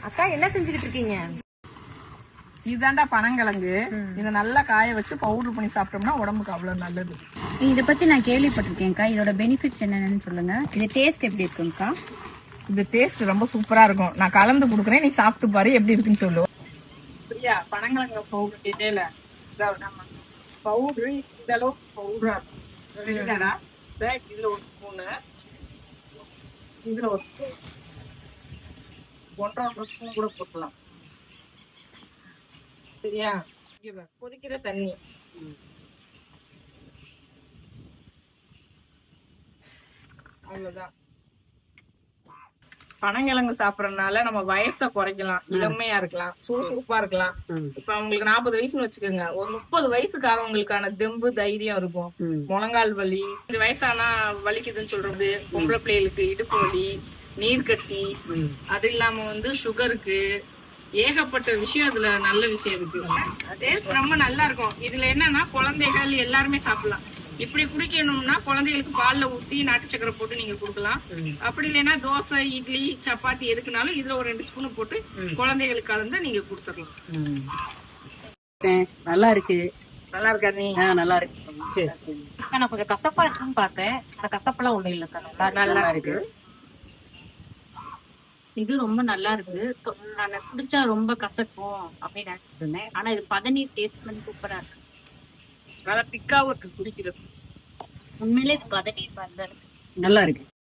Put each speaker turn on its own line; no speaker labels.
அக்கா என்ன செஞ்சுக்கிட்டு இருக்கீங்க?
இதுதான்டா பனங்கிழங்கு. இதை நல்லா காய வச்சு பவுடர் பண்ணி சாப்பிட்டோம்னா உடம்புக்கு அவ்வளவு நல்லது.
இத பத்தி நான் கேள்விப்பட்டிருக்கேன்க்கா. இதோட பெனிஃபிட்ஸ் என்னன்னு சொல்லுங்க. இது டேஸ்ட் எப்படி இருக்குங்கக்கா?
இது டேஸ்ட் ரொம்ப சூப்பரா இருக்கும். நான் கலந்து குடுக்குறேன், நீ சாப்பிட்டு பாரு எப்படி இருக்குன்னு சொல்லு. பிரியா, பனங்கிழங்கு பவுடர் டீட்டெயில பவுடரு இந்த அளவுக்கு பவுடரா இருக்கும். இதுல ஒரு ஸ்பூனு, இதுல ஒரு ஸ்பூன், 1.5 ஸ்பூன் கூட போட்டலாம். சரியா? கொதிக்கிற தண்ணி, அவ்வளவுதான். பனங்கிழங்கு சாப்பிடறதுனால நம்ம வயசை குறைக்கலாம், இளமையா இருக்கலாம், சுறுசுறுப்பா இருக்கலாம். இப்ப அவங்களுக்கு 40 வயசுன்னு வச்சுக்கோங்க, ஒரு 30 வயசுக்காரவங்களுக்கான தெம்பு தைரியம் இருக்கும். முழங்கால் வலி, இந்த வயசானா வலிக்குதுன்னு சொல்றது, பொம்பளை பிள்ளைகளுக்கு இடுப்பு வலி, நீர்க்கட்டி, அது இல்லாம சுகருக்கு ஏகப்பட்ட விஷயம் இதுல நல்ல விஷயம் இருக்கு. டேஸ்ட் ரொம்ப நல்லா இருக்கும். இதுல என்னன்னா குழந்தைகள் எல்லாருமே சாப்பிடலாம். இப்படி குடிக்கணும்னா குழந்தைகளுக்கு பால்ல ஊத்தி நாட்டு சக்கரை போட்டு நீங்க குடுக்கலாம். அப்படி இல்லைன்னா தோசை, இட்லி, சப்பாத்தி எதுக்குனாலும் இதுல ஒரு 2 ஸ்பூன் போட்டு குழந்தைகளுக்கு கலந்து நீங்க குடுத்துடலாம்.
நல்லா இருக்கு.
நல்லா இருக்கா நீ?
நல்லா இருக்கு. சரி, நான் கொஞ்சம் கசப்பா இருக்குன்னு பார்த்தேன். அந்த கசப்பெல்லாம் ஒண்ணும் இல்லக்கா, நல்லா இருக்கு. இது ரொம்ப நல்லா இருக்கு. நான் குடிச்சா ரொம்ப கசக்கும் அப்படின்னு நினைச்சிட்டு இருந்தேன். ஆனா இது பதநீர் டேஸ்ட் பண்ணி சூப்பரா இருக்கு.
நல்லா திக்காவும் இருக்கு குடிக்கிறது.
உண்மையிலே இது பதநீர் மாதிரி தான் இருக்கு.
நல்லா இருக்கு.